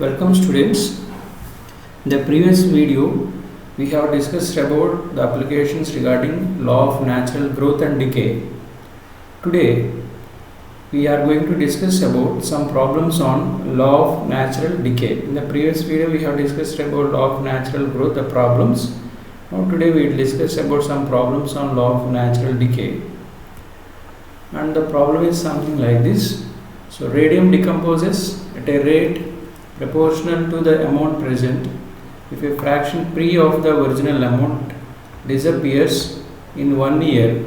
Welcome students. In the previous video we have discussed about the applications regarding law of natural growth and decay. Today we are going to discuss about some problems on law of natural decay. In the previous video we have discussed about law of natural growth, the problems. Now today we will discuss about some problems on law of natural decay. And the problem is something like this. So radium decomposes at a rate proportional to the amount present if a fraction P of the original amount disappears in 1 year.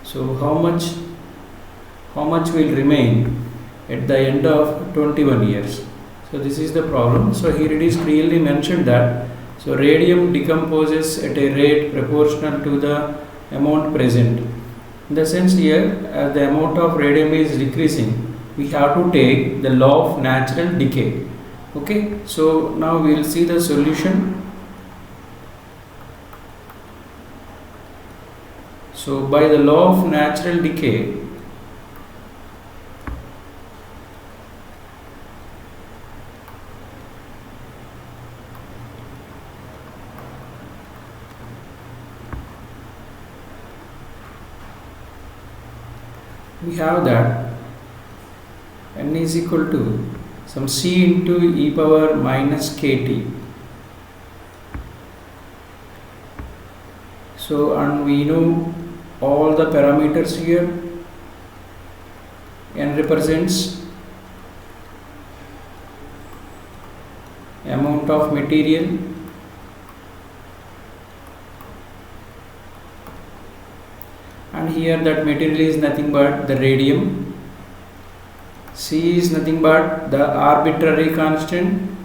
So how much will remain at the end of 21 years? So this is the problem. So here it is clearly mentioned that radium decomposes at a rate proportional to the amount present. In the sense here, as the amount of radium is decreasing, we have to take the law of natural decay. Okay, so now we will see the solution. So by the law of natural decay, we have that n is equal to some c into e power minus kt. So, and we know all the parameters here. N represents amount of material, and here that material is nothing but the radium. C is nothing but the arbitrary constant,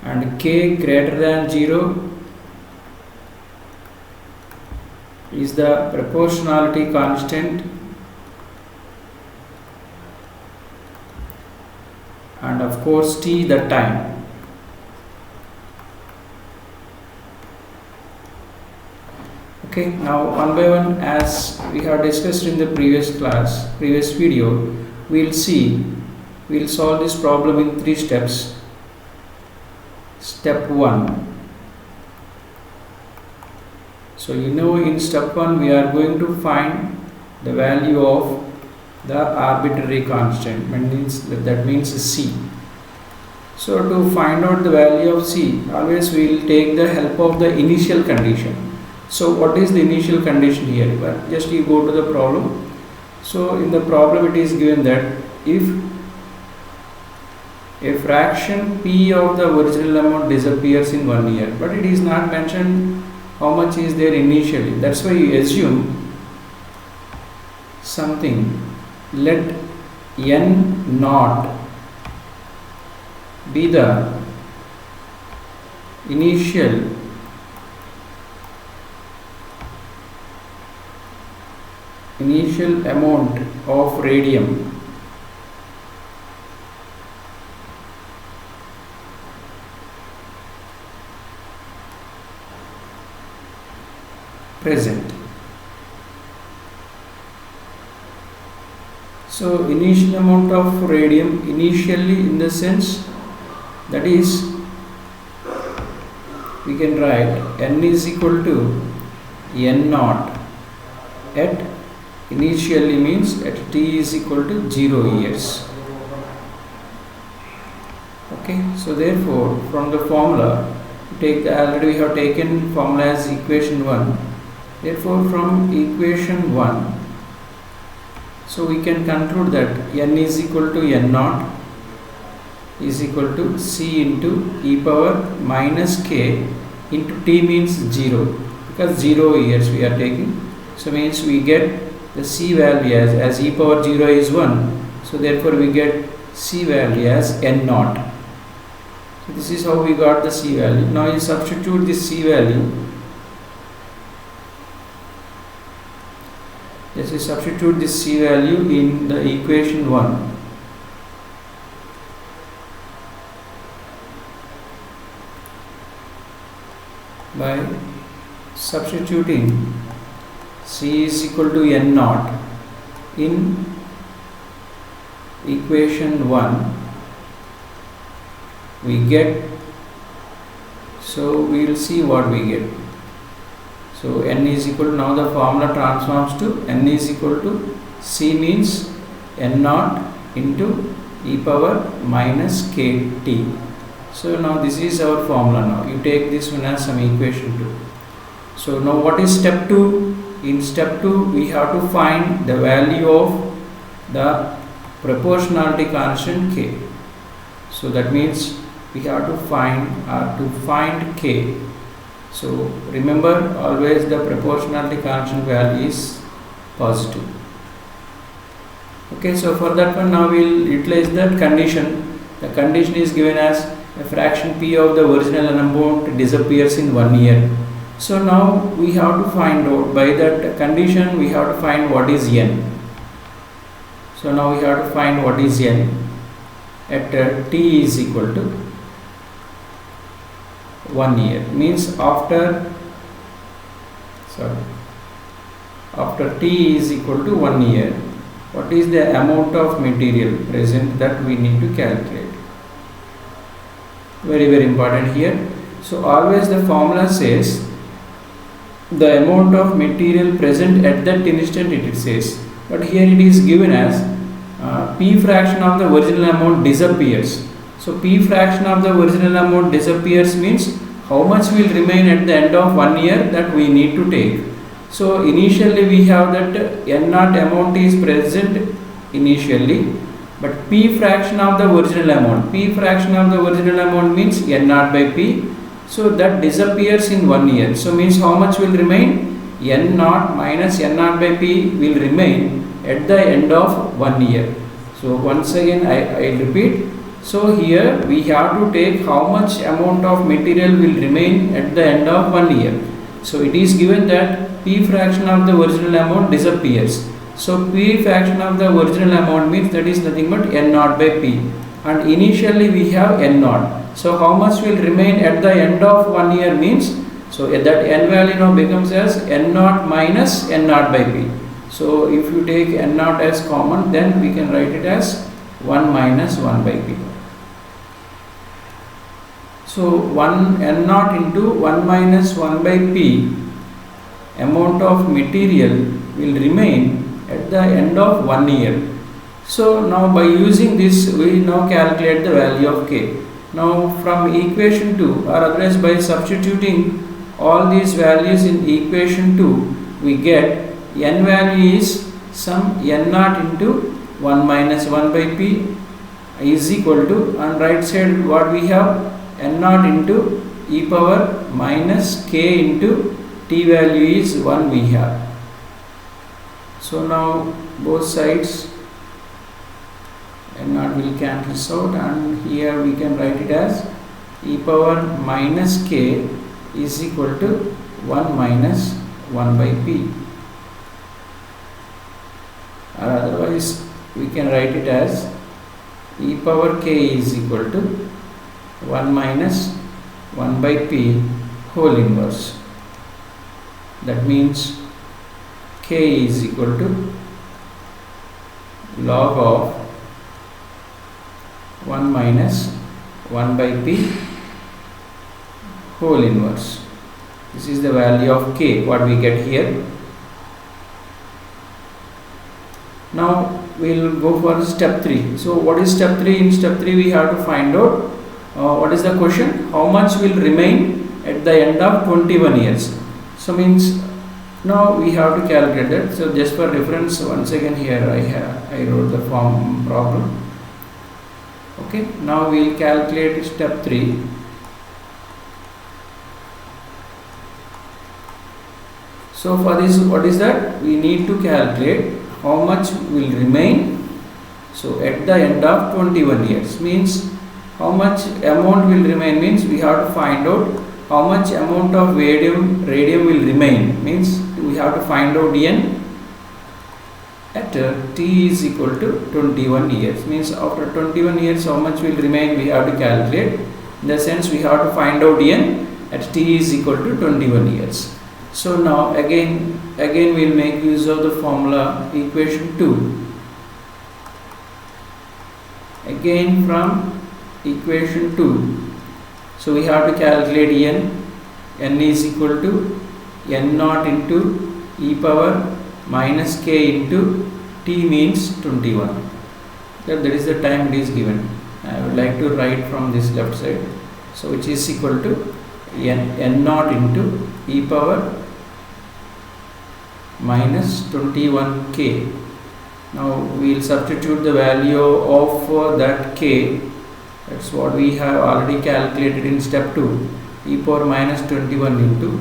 and K greater than 0 is the proportionality constant, and of course T the time. Okay, now one by one, as we have discussed in the previous video, we'll solve this problem in 3 steps. Step 1. So in step 1 we are going to find the value of the arbitrary constant, that means C. So to find out the value of C, always we will take the help of the initial condition. So what is the initial condition here? Well, just you go to the problem. So in the problem it is given that if a fraction P of the original amount disappears in 1 year, but it is not mentioned how much is there initially. That's why you assume something. Let n naught be the initial amount of radium present. So initial amount of radium, initially in the sense, that is, we can write n is equal to n naught at initially, means at t is equal to 0 years. Okay, so therefore from the formula, already we have taken formula as equation 1. Therefore from equation 1, so we can conclude that n is equal to n naught is equal to c into e power minus k into t means 0, because 0 years we are taking. So means we get the c value as e power 0 is 1. So therefore we get c value as n naught. So this is how we got the c value. Now you substitute this c value. Yes, you substitute this c value in the equation 1. By substituting C is equal to n naught in equation 1 we get, so we will see what we get. So n is equal to, now the formula transforms to n is equal to C means n naught into e power minus kt. So now this is our formula. Now you take this one as some equation 2. So now what is step 2? In step 2 we have to find the value of the proportionality constant k. So that means we have to find k. So remember, always the proportionality constant value is positive. Okay, so for that one now we will utilize that condition. The condition is given as a fraction p of the original amount disappears in 1 year. So now we have to find out, by that condition we have to find what is n. So now we have to find what is n at t is equal to 1 year, means after t is equal to 1 year, what is the amount of material present that we need to calculate. Very important here. So always the formula says the amount of material present at that instant it says, but here it is given as p fraction of the original amount disappears. So p fraction of the original amount disappears means how much will remain at the end of 1 year, that we need to take. So initially we have that n naught amount is present initially, but p fraction of the original amount, means n naught by p, so that disappears in 1 year. So means how much will remain? N naught minus n naught by p will remain at the end of 1 year. So once again I repeat, so here we have to take how much amount of material will remain at the end of 1 year. So it is given that p fraction of the original amount disappears. So p fraction of the original amount means that is nothing but n naught by p, and initially we have n naught. So how much will remain at the end of 1 year means, so that n value now becomes as n naught minus n naught by p. So if you take n naught as common, then we can write it as 1 minus 1 by p. So n naught into 1 minus 1 by p amount of material will remain at the end of 1 year. So now by using this we now calculate the value of k. Now from equation 2, or otherwise by substituting all these values in equation 2, we get n value is some n naught into 1 minus 1 by p is equal to, on right side what we have, n naught into e power minus k into t value is 1 we have. So now both sides n naught will cancel out, and here we can write it as e power minus k is equal to 1 minus 1 by p, or otherwise we can write it as e power k is equal to 1 minus 1 by p whole inverse. That means k is equal to log of 1 minus 1 by p whole inverse. This is the value of k, what we get here. Now we will go for step 3. So what is step 3? In step 3 we have to find out what is the question, how much will remain at the end of 21 years. So means now we have to calculate that. So just for reference, once again here I wrote the form problem. Okay, now we will calculate step 3. So for this, what is that? We need to calculate how much will remain. So at the end of 21 years means how much amount will remain, means we have to find out how much amount of radium will remain, means we have to find out n at t is equal to 21 years, means after 21 years how much will remain we have to calculate. In the sense we have to find out n at t is equal to 21 years. So now again we'll make use of the formula equation 2. Again from equation 2. So we have to calculate n is equal to n naught into e power minus k into t means 21. That is the time it is given. I would like to write from this left side. So which is equal to n naught into e power minus 21k. Now we will substitute the value of that k. That's what we have already calculated in step 2. E power minus 21 into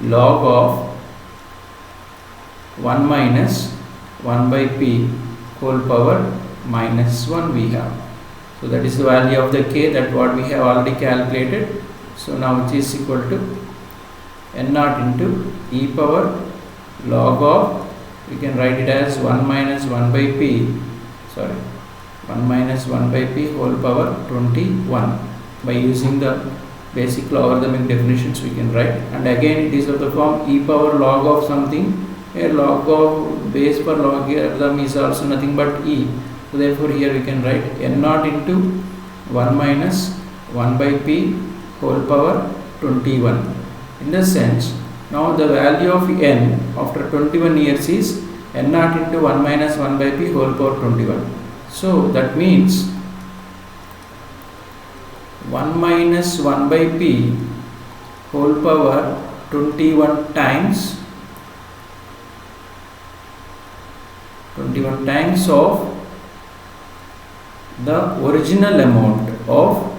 log of 1 minus 1 by p whole power minus 1 we have. So that is the value of the k, that what we have already calculated. So now it is equal to n naught into e power log of, we can write it as 1 minus 1 by p, 1 minus 1 by p whole power 21. By using the basic logarithmic definitions we can write, and again it is of the form e power log of something. Here log of base per logarithm is also nothing but e. So therefore here we can write n naught into 1 minus 1 by p whole power 21. In this sense, now the value of n after 21 years is n naught into 1 minus 1 by p whole power 21. So that means 1 minus 1 by p whole power 21 times of the original amount of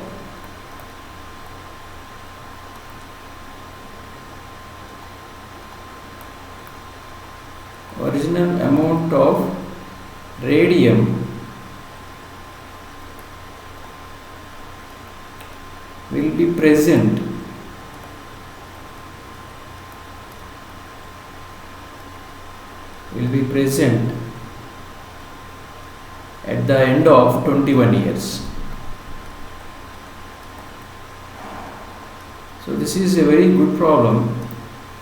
radium will be present at the end of 21 years. So this is a very good problem.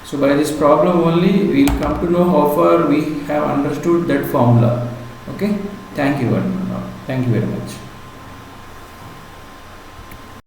So by this problem only we will come to know how far we have understood that formula. Okay, thank you very much.